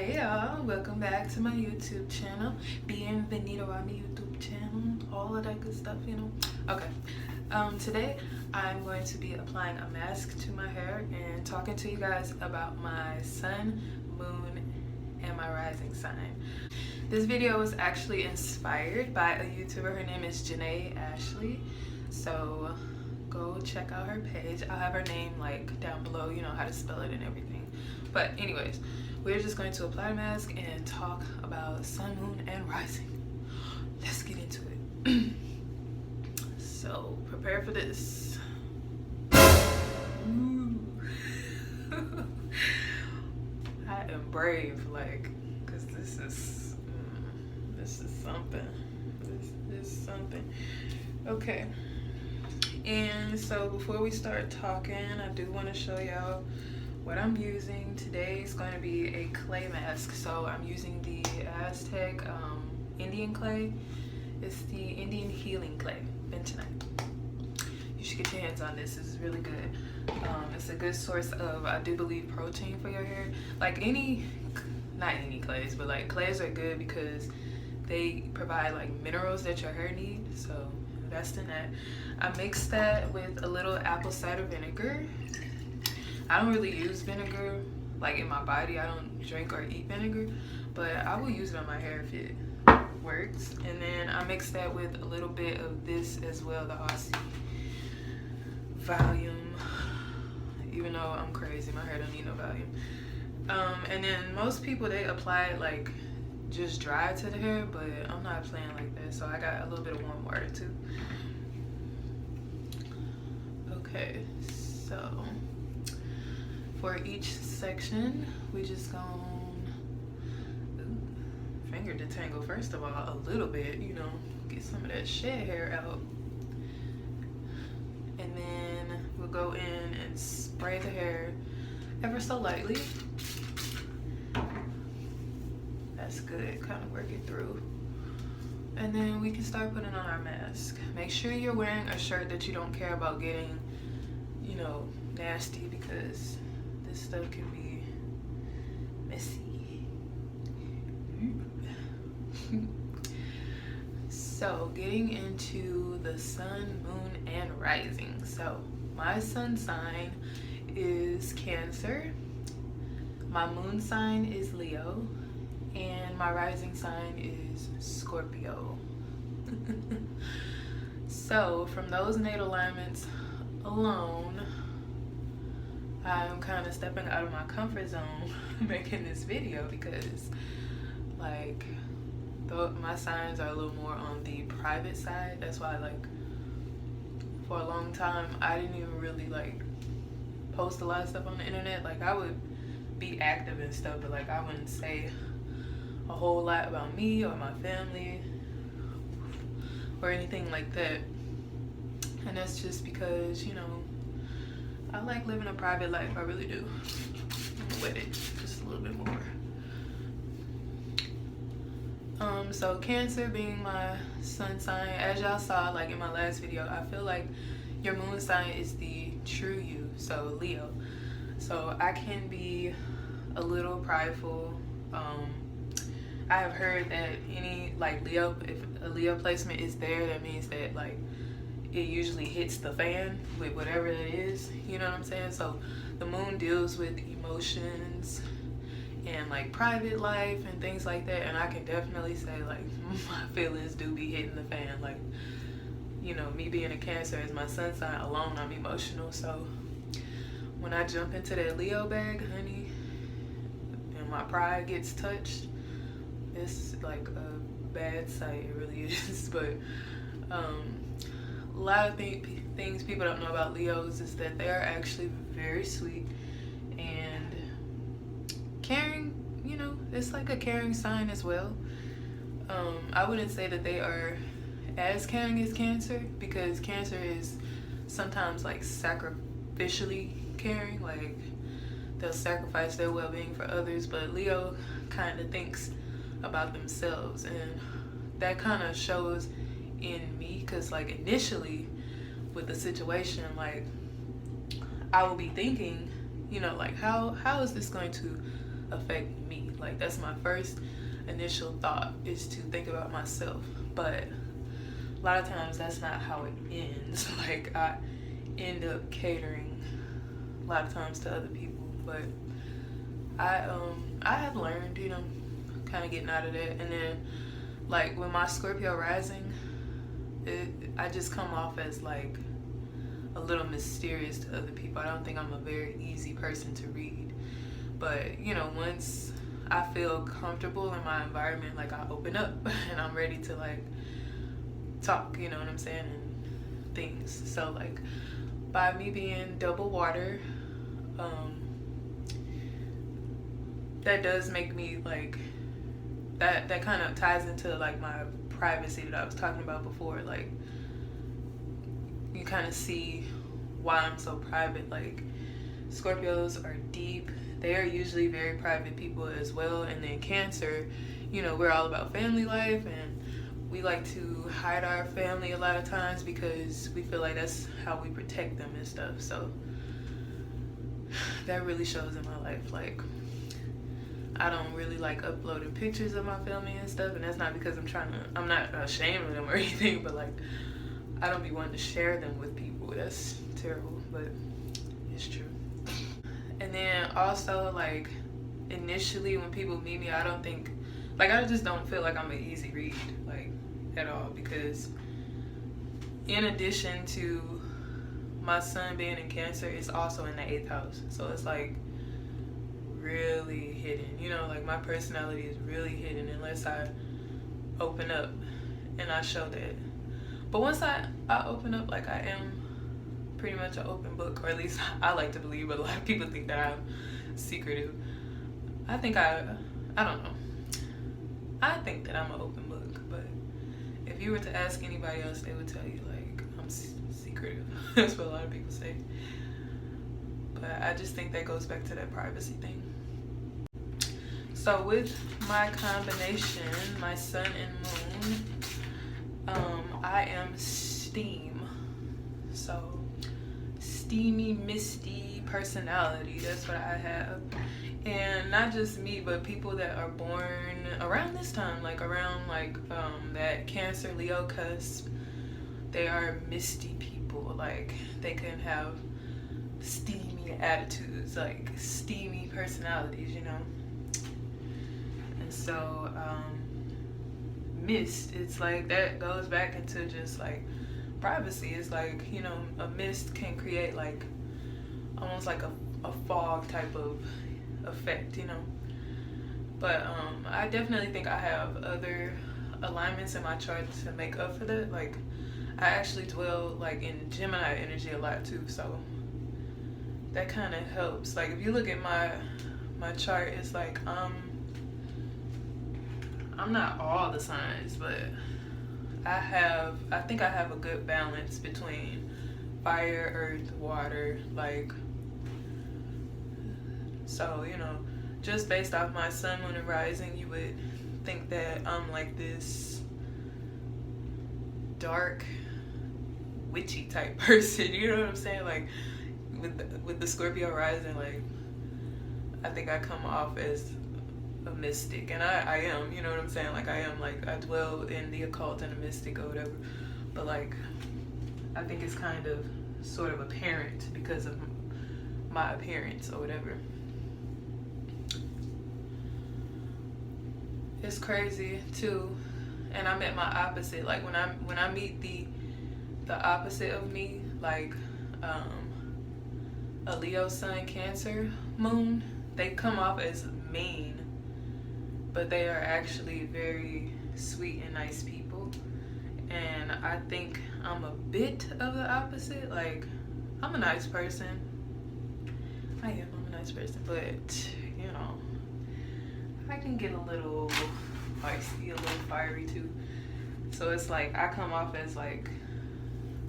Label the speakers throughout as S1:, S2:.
S1: Hey y'all, welcome back to my YouTube channel. Bienvenido a mi YouTube channel. All of that good stuff, you know. Okay. Today I'm going to be applying a mask to my hair and talking to you guys about my sun, moon, and my rising sign. This video was actually inspired by a YouTuber. Her name is Janae Ashley. So go check out her page. I'll have her name like down below, you know how to spell it and everything. But anyways, we're just going to apply a mask and talk about sun, moon, and rising. Let's get into it. So prepare for this. Ooh. I am brave, like, cause this is something. This is something. Okay. And so before we start talking, I do want to show y'all what I'm using. Today is going to be a clay mask. So I'm using the Aztec Indian clay. It's the Indian healing clay, bentonite. You should get your hands on this. This is really good. It's a good source of, I do believe, protein for your hair. Like not any clays, but like clays are good because they provide like minerals that your hair needs. So invest in that. I mixed that with a little apple cider vinegar. I don't really use vinegar like in my body. I don't drink or eat vinegar, but I will use it on my hair if it works. And then I mixed that with a little bit of this as well, the Aussie Volume. Even though I'm crazy, my hair don't need no volume. And then most people, they apply it like just dry to the hair, but I'm not playing like that, so I got a little bit of warm water too. Okay, so for each section, we just gonna finger detangle first of all a little bit, you know, get some of that shed hair out. And then we'll go in and spray the hair ever so lightly. That's good, kind of work it through. And then we can start putting on our mask. Make sure you're wearing a shirt that you don't care about getting, you know, nasty, because this stuff can be messy. So getting into the sun, moon, and rising. So my sun sign is Cancer, my moon sign is Leo, and my rising sign is Scorpio. So from those natal alignments alone, I'm kind of stepping out of my comfort zone making this video because like my signs are a little more on the private side. That's why like for a long time I didn't even really like post a lot of stuff on the internet. Like I would be active and stuff, but like I wouldn't say a whole lot about me or my family or anything like that. And that's just because, you know, I like living a private life. I really do. I'm with it just a little bit more. So Cancer being my sun sign, as y'all saw like in my last video, I feel like your moon sign is the true you, so Leo. So I can be a little prideful. I have heard that any like Leo, if a Leo placement is there, that means that like it usually hits the fan with whatever it is, you know what I'm saying? So the moon deals with emotions and like private life and things like that, and I can definitely say like my feelings do be hitting the fan. Like, you know, me being a Cancer as my sun sign alone, I'm emotional. So when I jump into that Leo bag, honey, and my pride gets touched, it's like a bad sight. It really is. But a lot of things people don't know about Leos is that they are actually very sweet and caring. You know, it's like a caring sign as well. I wouldn't say that they are as caring as Cancer, because Cancer is sometimes like sacrificially caring, like they'll sacrifice their well-being for others, but Leo kind of thinks about themselves, and that kind of shows in me, because like initially with the situation, like I will be thinking, you know, like how is this going to affect me. Like, that's my first initial thought, is to think about myself. But a lot of times that's not how it ends. Like, I end up catering a lot of times to other people. But I have learned, you know, kind of getting out of that. And then, like, with my Scorpio rising, I just come off as like a little mysterious to other people. I don't think I'm a very easy person to read. But, you know, once I feel comfortable in my environment, like, I open up and I'm ready to, like, talk, you know what I'm saying, and things. So, like, by me being double water, that does make me, like, that kind of ties into, like, my privacy that I was talking about before. Like, you kind of see why I'm so private. Like, Scorpios are deep. They are usually very private people as well. And then Cancer, you know, we're all about family life, and we like to hide our family a lot of times because we feel like that's how we protect them and stuff. So that really shows in my life. Like, I don't really like uploading pictures of my family and stuff, and that's not because I'm not ashamed of them or anything, but, like, I don't be wanting to share them with people. That's terrible, but it's true. And then also, like, initially when people meet me, I don't think, like, I just don't feel like I'm an easy read, like, at all, because in addition to my sun being in Cancer, it's also in the 8th house. So it's, like, really hidden, you know, like, my personality is really hidden unless I open up and I show that. But once I open up, like, I am pretty much an open book, or at least I like to believe, but a lot of people think that I'm secretive. I think I don't know. I think that I'm an open book, but if you were to ask anybody else, they would tell you, like, I'm secretive. That's what a lot of people say. But I just think that goes back to that privacy thing. So with my combination, my sun and moon, I am steam. So steamy, misty personality, that's what I have. And not just me, but people that are born around this time, like around that Cancer Leo cusp, they are misty people. Like, they can have steamy attitudes, like steamy personalities, you know. And so mist, it's like that goes back into just like privacy. It's like, you know, a mist can create like almost like a fog type of effect, you know. But I definitely think I have other alignments in my chart to make up for that. Like, I actually dwell like in Gemini energy a lot too, so that kind of helps. Like, if you look at my chart, it's like I'm not all the signs, but I think I have a good balance between fire, earth, water, like, so, you know, just based off my sun, moon, and rising, you would think that I'm like this dark, witchy type person, you know what I'm saying? Like, with the Scorpio rising, like, I think I come off as a mystic, and I am, you know what I'm saying? Like, I am, like, I dwell in the occult and the mystic or whatever, but, like, I think it's kind of sort of apparent because of my appearance or whatever. It's crazy too, and I met my opposite. Like, when I meet the opposite of me, like a Leo sun, Cancer moon, they come off as mean, but they are actually very sweet and nice people. And I think I'm a bit of the opposite. Like, I'm a nice person. I'm a nice person, but, you know, I can get a little feisty, a little fiery too. So it's like, I come off as like,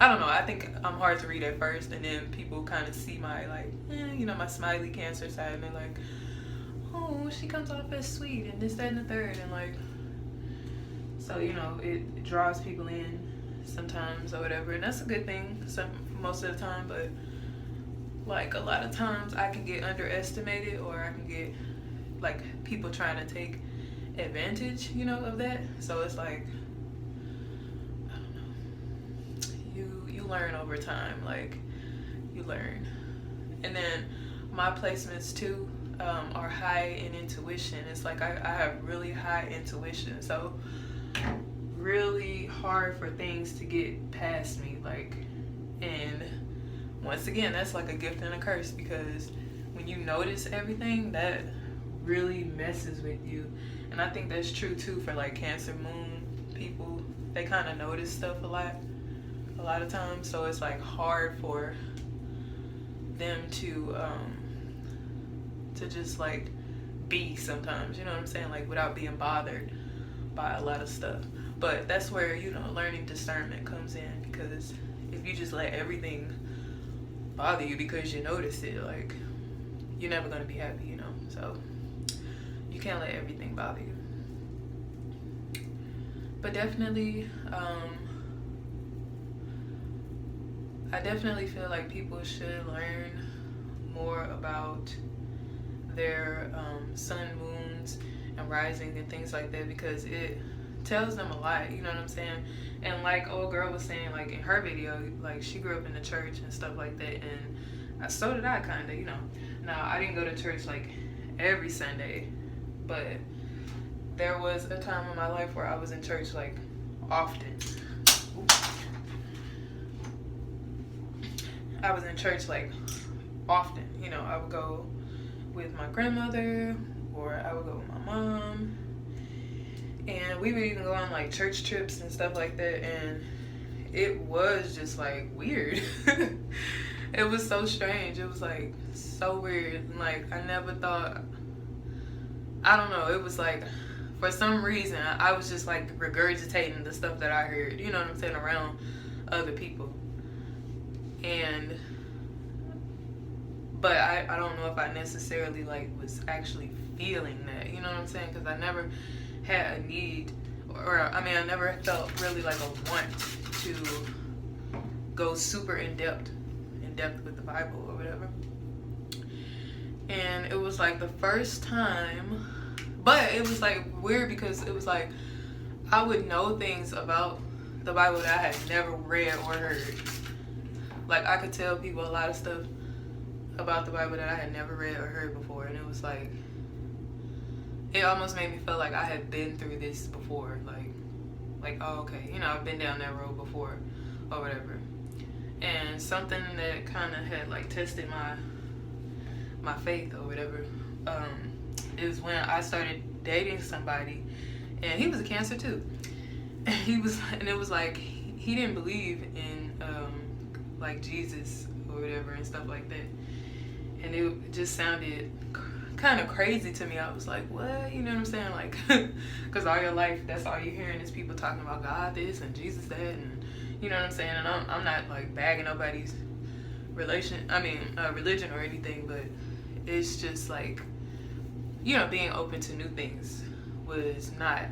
S1: I don't know, I think I'm hard to read at first, and then people kind of see my, like, you know, my smiley Cancer side, and they're like, oh, she comes off as sweet, and this, that, and the third, and like, so, you know, it draws people in sometimes or whatever, and that's a good thing most of the time. But like, a lot of times I can get underestimated, or I can get like people trying to take advantage, you know, of that. So it's like, I don't know, you learn over time, like you learn. And then my placements too are high in intuition. It's like I have really high intuition, so really hard for things to get past me, like. And once again, that's like a gift and a curse, because when you notice everything, that really messes with you. And I think that's true too for like Cancer Moon people. They kind of notice stuff a lot of times, so it's like hard for them to just like be sometimes, you know what I'm saying, like without being bothered by a lot of stuff. But that's where, you know, learning discernment comes in, because if you just let everything bother you because you notice it, like, you're never going to be happy, you know. So you can't let everything bother you. But definitely, I definitely feel like people should learn more about their sun, moons, and rising and things like that, because it tells them a lot, you know what I'm saying? And like old girl was saying, like in her video, like she grew up in the church and stuff like that, and so did I, kind of, you know. Now I didn't go to church like every Sunday, but there was a time in my life where I was in church like often. I was in church like often, you know. I would go with my grandmother, or I would go with my mom, and we would even go on like church trips and stuff like that, and it was just like weird. It was so strange. It was like so weird. And, like, I never thought, I don't know, it was like for some reason I was just like regurgitating the stuff that I heard, you know what I'm saying, around other people. And but I don't know if I necessarily like was actually feeling that, you know what I'm saying, because I never had a need, or I mean I never felt really like a want to go super in depth with the Bible or whatever. And it was like the first time, but it was like weird, because it was like I would know things about the Bible that I had never read or heard. Like I could tell people a lot of stuff about the Bible that I had never read or heard before, and it was like, it almost made me feel like I had been through this before, like oh okay, you know, I've been down that road before or whatever. And something that kind of had like tested my faith or whatever is when I started dating somebody, and he was a Cancer too, and it was like he didn't believe in like Jesus or whatever and stuff like that, and it just sounded kind of crazy to me. I was like, what, you know what I'm saying, like because all your life that's all you're hearing is people talking about God this and Jesus that, and you know what I'm saying. And I'm not like bagging nobody's religion or anything, but it's just like, you know, being open to new things was not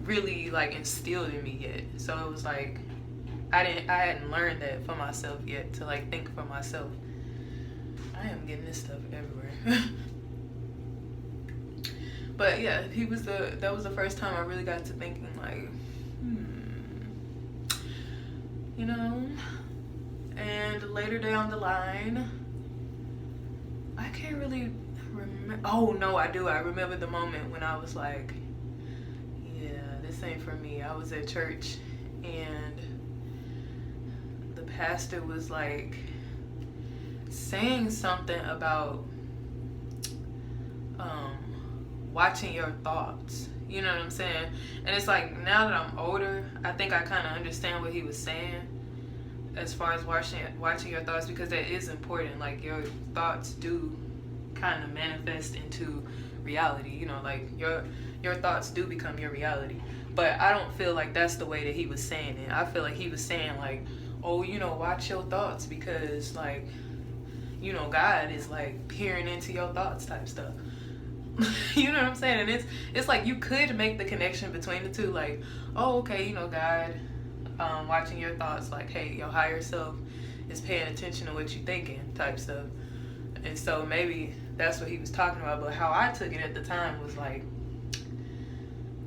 S1: really like instilled in me yet. So it was like I hadn't learned that for myself yet, to like think for myself. I am getting this stuff everywhere. But yeah, that was the first time I really got to thinking like, you know. And later down the line, I can't really remember. Oh no, I do. I remember the moment when I was like, yeah, this ain't for me. I was at church, and the pastor was like saying something about watching your thoughts, you know what I'm saying. And it's like, now that I'm older, I think I kind of understand what he was saying as far as watching your thoughts, because that is important. Like your thoughts do kind of manifest into reality, you know, like your thoughts do become your reality. But I don't feel like that's the way that he was saying it. I feel like he was saying like, oh, you know, watch your thoughts, because like, you know, God is like peering into your thoughts type stuff. You know what I'm saying? And it's like you could make the connection between the two, like, oh, okay, you know, God watching your thoughts, like, hey, your higher self is paying attention to what you're thinking type stuff. And so maybe that's what he was talking about. But how I took it at the time was like,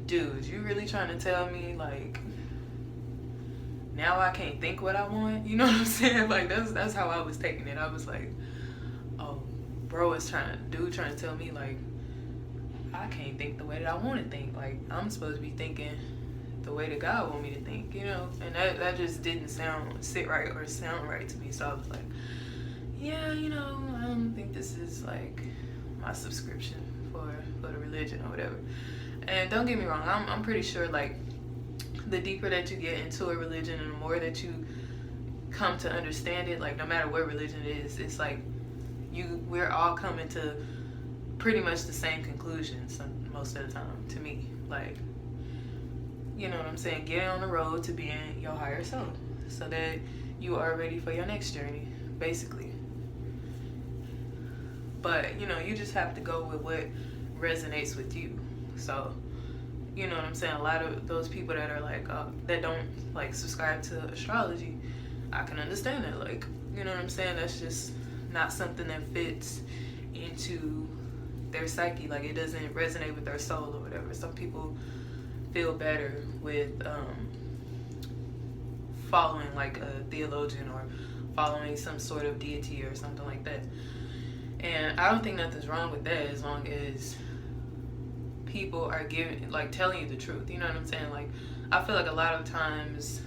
S1: dude, you really trying to tell me like now I can't think what I want? You know what I'm saying? Like that's how I was taking it. I was like, oh, bro is trying to tell me like I can't think the way that I want to think. Like I'm supposed to be thinking the way that God want me to think, you know? And that just didn't sit right or sound right to me. So I was like, yeah, you know, I don't think this is like my subscription for the religion or whatever. And don't get me wrong, I'm pretty sure like the deeper that you get into a religion and the more that you come to understand it, like no matter what religion it is, it's like we're all coming to pretty much the same conclusions most of the time, to me. Like, you know what I'm saying? Get on the road to being your higher self so that you are ready for your next journey, basically. But, you know, you just have to go with what resonates with you. So, you know what I'm saying? A lot of those people that are like, that don't like subscribe to astrology, I can understand that. Like, you know what I'm saying? That's just not something that fits into their psyche. Like, it doesn't resonate with their soul or whatever. Some people feel better with following like a theologian or following some sort of deity or something like that. And I don't think nothing's wrong with that as long as people are telling you the truth. You know what I'm saying? Like, I feel like a lot of times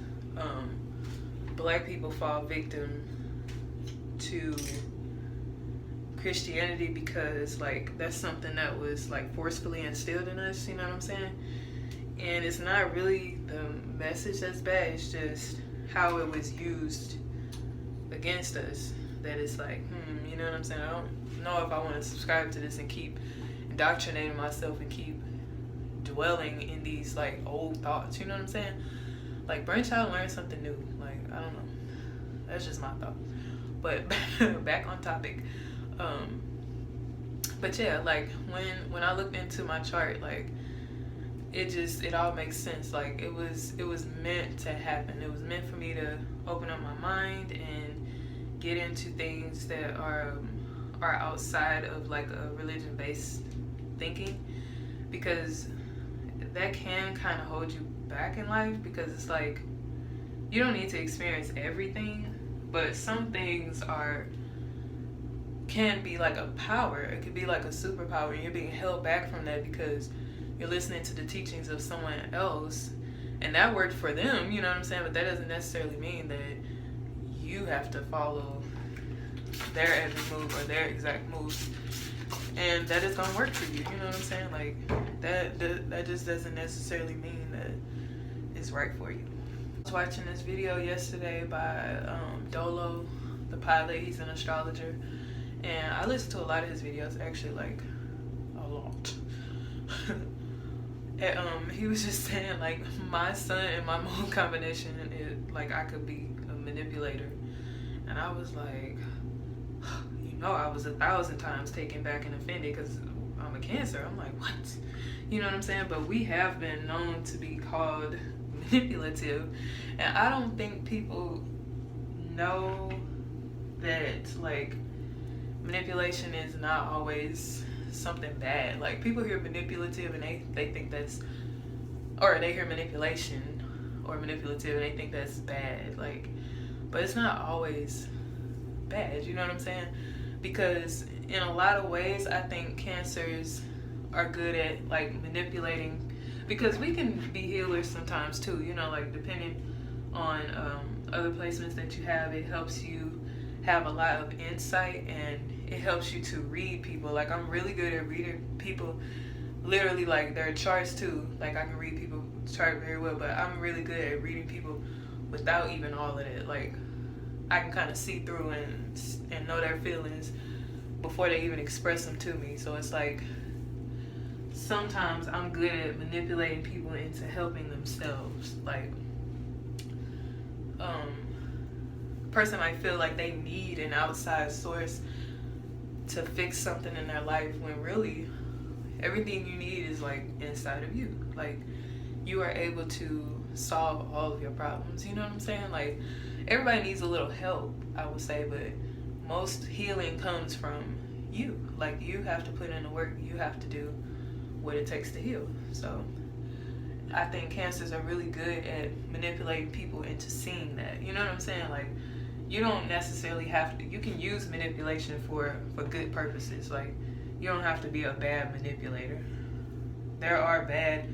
S1: black people fall victim to Christianity because like that's something that was like forcefully instilled in us, you know what I'm saying? And it's not really the message that's bad, it's just how it was used against us that it's like, you know what I'm saying? I don't know if I want to subscribe to this and keep indoctrinating myself and keep dwelling in these like old thoughts, you know what I'm saying? Like, branch out and learn something new. Like, I don't know. That's just my thought. But back on topic. But yeah, like when I looked into my chart, like it all makes sense. Like it was meant to happen. It was meant for me to open up my mind and get into things that are outside of like a religion-based thinking, because that can kind of hold you back in life, because it's like you don't need to experience everything, but some things can be like a power. It could be like a superpower, and you're being held back from that because you're listening to the teachings of someone else, and that worked for them, you know what I'm saying? But that doesn't necessarily mean that you have to follow their every move or their exact moves, and that is gonna work for you, you know what I'm saying? Like that just doesn't necessarily mean that it's right for you. I was watching this video yesterday by Dolo, the pilot. He's an astrologer, and I listen to a lot of his videos, actually, like a lot. And he was just saying like my sun and my moon combination, like I could be a manipulator, and I was like, you know, I was 1,000 times taken back and offended because I'm a Cancer. I'm like, what? You know what I'm saying? But we have been known to be called manipulative, and I don't think people know that like manipulation is not always something bad. Like, people hear manipulative and they think that's, or they hear manipulation or manipulative and they think that's bad. Like, but it's not always bad, you know what I'm saying? Because in a lot of ways I think Cancers are good at like manipulating, because we can be healers sometimes too, you know, like depending on other placements that you have, it helps you have a lot of insight, and it helps you to read people. Like, I'm really good at reading people, literally like their charts too. Like, I can read people's chart very well, but I'm really good at reading people without even all of it. Like, I can kind of see through and know their feelings before they even express them to me. So it's like sometimes I'm good at manipulating people into helping themselves. Like, person might feel like they need an outside source to fix something in their life, when really everything you need is like inside of you. Like, you are able to solve all of your problems, you know what I'm saying? Like, everybody needs a little help, I would say, but most healing comes from you. Like, you have to put in the work. You have to do what it takes to heal. So I think Cancers are really good at manipulating people into seeing that. You know what I'm saying? Like, you don't necessarily have to. You can use manipulation for good purposes. Like, you don't have to be a bad manipulator. There are bad,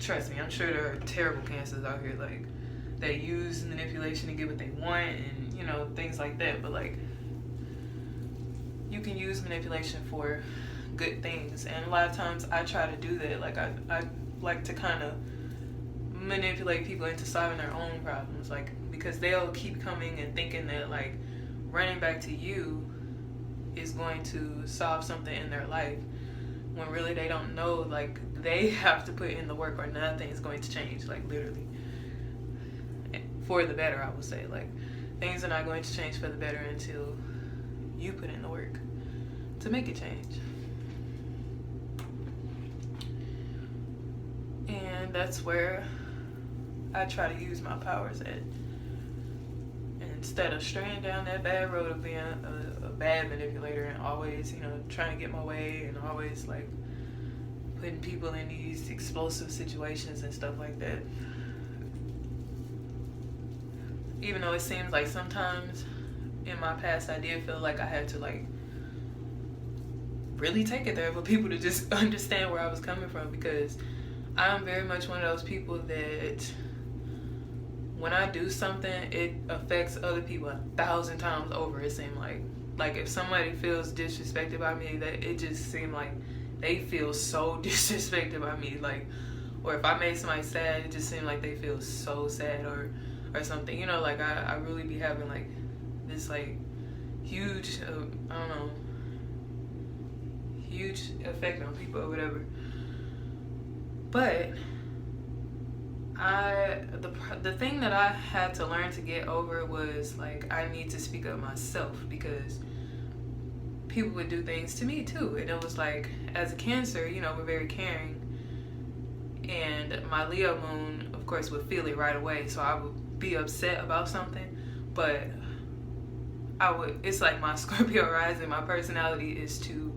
S1: trust me, I'm sure there are terrible Cancers out here, like, that use manipulation to get what they want and, you know, things like that. But, like, you can use manipulation for good things. And a lot of times I try to do that. Like, I like to kind of manipulate people into solving their own problems. Like, because they'll keep coming and thinking that, like, running back to you is going to solve something in their life, when really they don't know. Like, they have to put in the work or nothing is going to change. Like, literally. For the better, I would say. Like, things are not going to change for the better until you put in the work to make it change. And that's where I try to use my powers at. And instead of straying down that bad road of being a bad manipulator and always, you know, trying to get my way and always, like, putting people in these explosive situations and stuff like that. Even though it seems like sometimes in my past I did feel like I had to, like, really take it there for people to just understand where I was coming from, because I'm very much one of those people that when I do something, it affects other people 1,000 times over. It seemed like if somebody feels disrespected by me, that it just seemed like they feel so disrespected by me. Like, or if I made somebody sad, it just seemed like they feel so sad or something. You know, like, I really be having, like, this, like, huge, I don't know, huge effect on people or whatever. But the thing that I had to learn to get over was, like, I need to speak up myself, because people would do things to me too. And it was like, as a Cancer, you know, we're very caring, and my Leo moon, of course, would feel it right away. So I would be upset about something, but it's like my Scorpio rising, my personality is to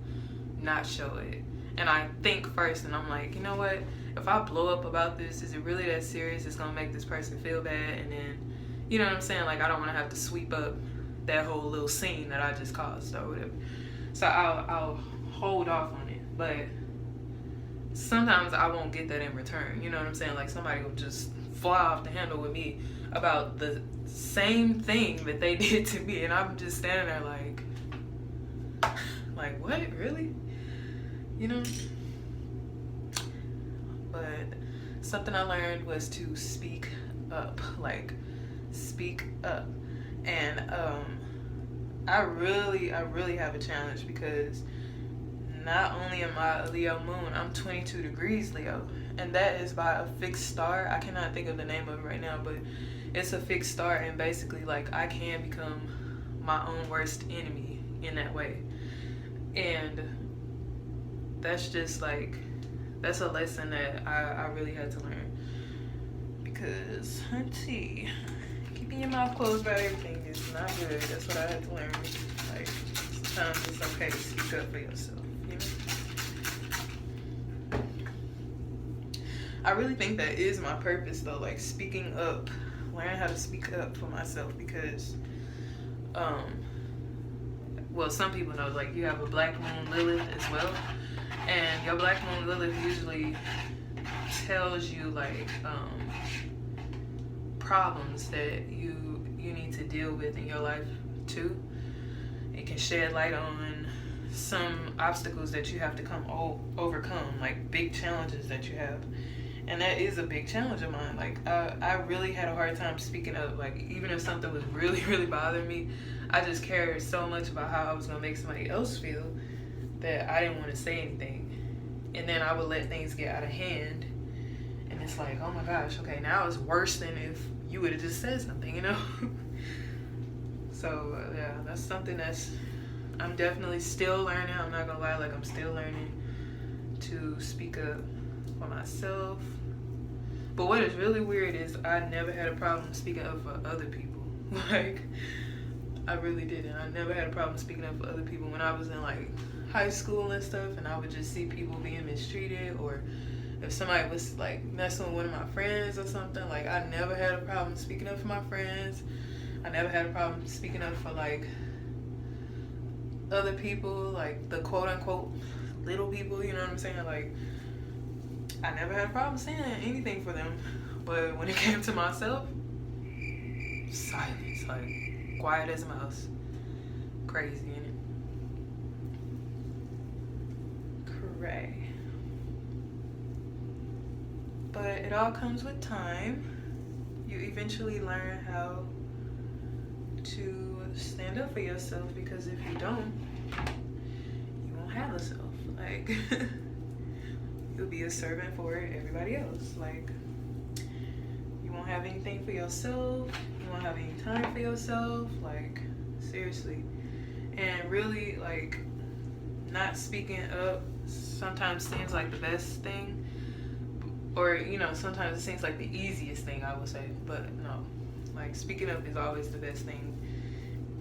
S1: not show it. And I think first, and I'm like, you know what? If I blow up about this, is it really that serious? It's gonna make this person feel bad, and then, you know what I'm saying? Like, I don't want to have to sweep up that whole little scene that I just caused or whatever. So I'll hold off on it. But sometimes I won't get that in return. You know what I'm saying? Like, somebody will just fly off the handle with me about the same thing that they did to me, and I'm just standing there like, what? Really? You know? But something I learned was to speak up. Like, speak up. And I really have a challenge, because not only am I a Leo moon, I'm 22 degrees Leo, and that is by a fixed star. I cannot think of the name of it right now, but it's a fixed star, and basically, like, I can become my own worst enemy in that way. And that's just, like, that's a lesson that I really had to learn. Because, let's see, keeping your mouth closed about everything is not good. That's what I had to learn. Like, sometimes it's okay to speak up for yourself, you know? I really think that is my purpose, though, like, speaking up, learn how to speak up for myself, because, well, some people know, like, you have a Black Moon Lilith as well, and your Black Moon Lilith usually tells you, like, problems that you need to deal with in your life too. It can shed light on some obstacles that you have to overcome, like big challenges that you have. And that is a big challenge of mine. Like, I really had a hard time speaking up. Like, even if something was really bothering me, I just cared so much about how I was gonna make somebody else feel that I didn't want to say anything. And then I would let things get out of hand, and it's like, oh my gosh, okay, now it's worse than if you would have just said something, you know? So yeah, that's something I'm definitely still learning. I'm not gonna lie, like, I'm still learning to speak up for myself. But what is really weird is I never had a problem speaking up for other people. Like, I really didn't. I never had a problem speaking up for other people when I was in like high school and stuff, and I would just see people being mistreated, or if somebody was like messing with one of my friends or something, like I never had a problem speaking up for my friends. I never had a problem speaking up for like other people, like the quote unquote little people, you know what I'm saying? Like I never had a problem saying anything for them. But when it came to myself, silence, like quiet as a mouse. Crazy, ain't it? Correct. But it all comes with time. You eventually learn how to stand up for yourself, because if you don't, you won't have a self. Like you'll be a servant for everybody else. Like you won't have anything for yourself. You won't have any time for yourself. Like seriously. And really, like, not speaking up sometimes seems like the best thing, or you know, sometimes it seems like the easiest thing, I would say. But no, like speaking up is always the best thing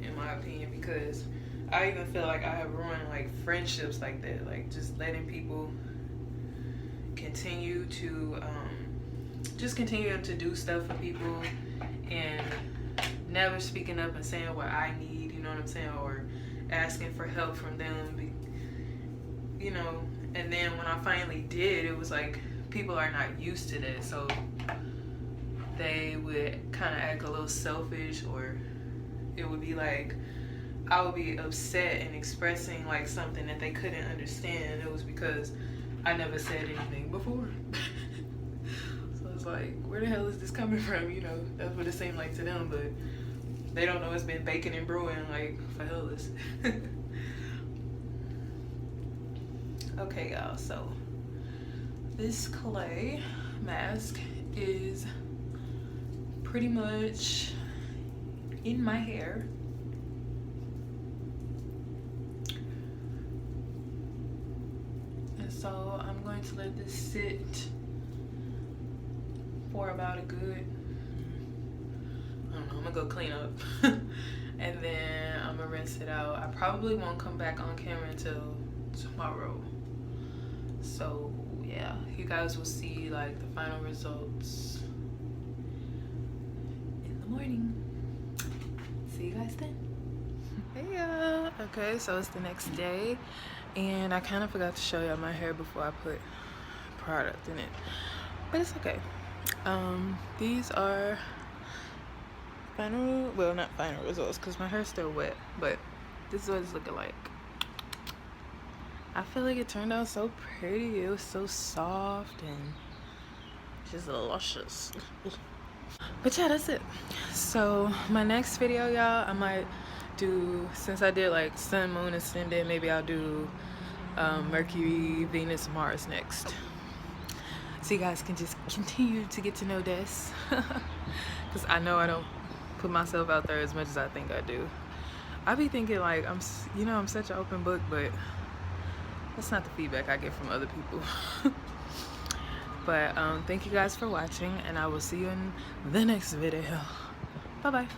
S1: in my opinion, because I even feel like I have ruined like friendships like that, like just letting people continue to just continue to do stuff for people and never speaking up and saying what I need, you know what I'm saying, or asking for help from them, you know. And then when I finally did, it was like people are not used to that, so they would kind of act a little selfish, or it would be like I would be upset and expressing like something that they couldn't understand, and it was because I never said anything before. So it's like, where the hell is this coming from? You know, that's what it seemed like to them, but they don't know it's been baking and brewing like for hellas. Okay, y'all, so this clay mask is pretty much in my hair. And so I'm going to let this sit for about a good, I don't know, I'm gonna go clean up. And then I'm gonna rinse it out. I probably won't come back on camera until tomorrow. So yeah, you guys will see like the final results in the morning. See you guys then. Hey y'all. Okay, so it's the next day, and I kind of forgot to show y'all my hair before I put product in it, but it's okay. These are final, well, not final results because my hair's still wet, but this is what it's looking like. I feel like it turned out so pretty. It was so soft and just luscious. But yeah, that's it. So my next video, y'all, I might do, since I did like sun, moon, ascendant, maybe I'll do Mercury, Venus, Mars next, so you guys can just continue to get to know this. Because I know I don't put myself out there as much as I think I do. I be thinking like I'm such an open book, but that's not the feedback I get from other people. But thank you guys for watching, and I will see you in the next video. Bye bye.